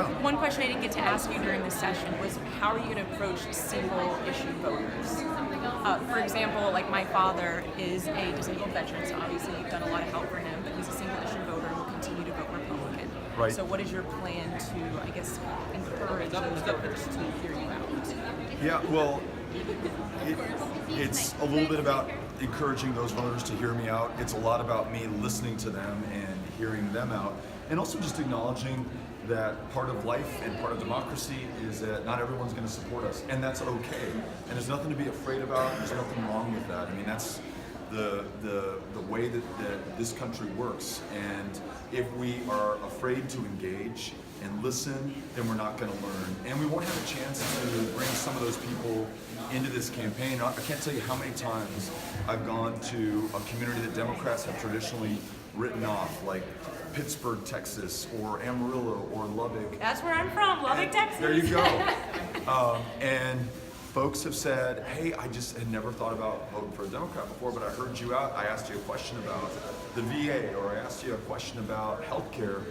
Yeah. One question I didn't get to ask you during this session was how are you going to approach single issue voters? For example, like my father is a disabled veteran, so obviously you've done a lot of help for him, but he's a single issue voter and will continue to vote Republican. Right. So what is your plan to, I guess, encourage those voters to hear you out? Yeah, well, it's a little bit about encouraging those voters to hear me out. It's a lot about me listening to them and hearing them out, and also just acknowledging that part of life and part of democracy is that not everyone's going to support us, and that's okay. And there's nothing to be afraid about. There's nothing wrong with that. I mean, that's the way that this country works. And if we are afraid to engage and listen, then we're not going to learn. And we won't have a chance to bring some of those people into this campaign. I can't tell you how many times I've gone to a community that Democrats have traditionally written off, like Pittsburgh, Texas, or Amarillo, or Lubbock. That's where I'm from, Lubbock, Texas. There you go. And folks have said, hey, I just had never thought about voting for a Democrat before, but I heard you out. I asked you a question about the VA, or I asked you a question about healthcare,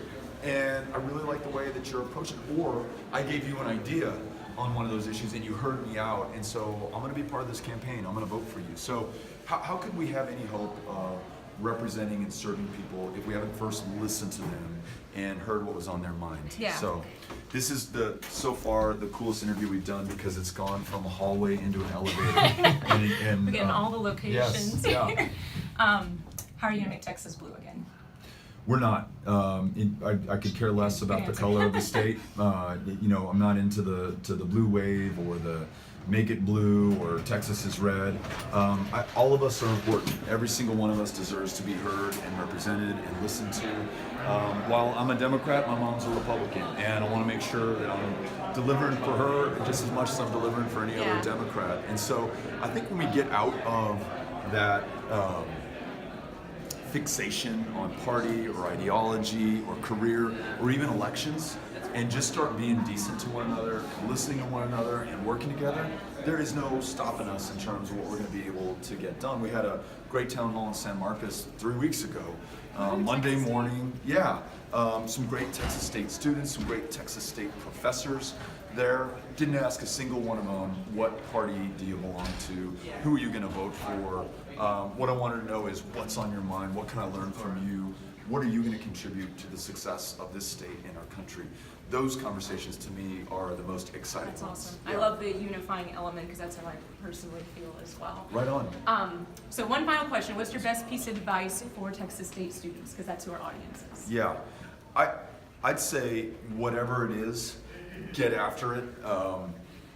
and I really like the way that you're approaching it. Or I gave you an idea on one of those issues and you heard me out, and so I'm going to be part of this campaign. I'm going to vote for you. So how could we have any hope of representing and serving people if we haven't first listened to them and heard what was on their mind? Yeah. So this is so far the coolest interview we've done because it's gone from a hallway into an elevator. and We're getting all the locations. Yes, yeah. How are you going to make Texas blue again? We're not. I could care less about the color of the state. I'm not into the blue wave or the make it blue or Texas is red. All of us are important. Every single one of us deserves to be heard and represented and listened to. While I'm a Democrat, my mom's a Republican, and I want to make sure that I'm delivering for her just as much as I'm delivering for any other Democrat. And so I think when we get out of that fixation on party or ideology or career or even elections and just start being decent to one another, listening to one another, and working together, there is no stopping us in terms of what we're going to be able to get done. We had a great town hall in San Marcos 3 weeks ago. Monday morning, some great Texas State students, some great Texas State professors there. Didn't ask a single one of them, what party do you belong to? Who are you going to vote for? What I wanted to know is what's on your mind? What can I learn from you? What are you going to contribute to the success of this state and our country? Those conversations to me are the most exciting That's ones. awesome. Yeah. I love the unifying element because that's how I personally feel as well. Right on. So one final question, what's your best piece of advice for Texas State students? Because that's who our audience is. Yeah, I'd say whatever it is, get after it.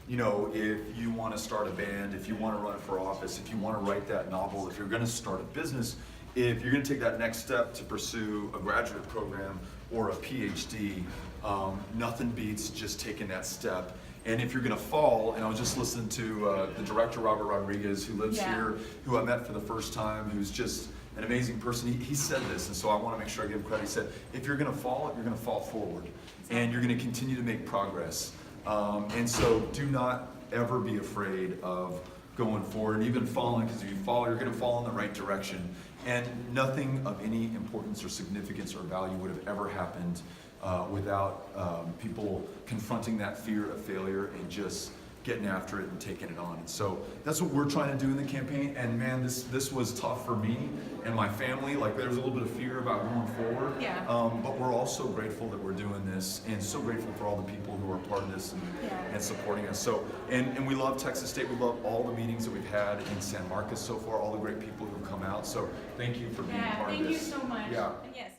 If you want to start a band, if you want to run for office, if you want to write that novel, if you're going to start a business, if you're going to take that next step to pursue a graduate program or a PhD, nothing beats just taking that step. And if you're going to fall, and I was just listening to the director, Robert Rodriguez, who lives here, who I met for the first time, who's just an amazing person. He said this, and so I want to make sure I give him credit. He said, if you're going to fall, you're going to fall forward, and you're going to continue to make progress. And so do not ever be afraid of going forward, and even falling, because if you fall, you're going to fall in the right direction. And nothing of any importance or significance or value would have ever happened without people confronting that fear of failure and just getting after it and taking it on. And so that's what we're trying to do in the campaign. And man, this was tough for me and my family. Like, there was a little bit of fear about going forward. Yeah. But we're all so grateful that we're doing this, and so grateful for all the people who are part of this and supporting us. So, and we love Texas State. We love all the meetings that we've had in San Marcos so far, all the great people who have come out. So thank you for being part of this. Thank you so much. Yeah. And yes.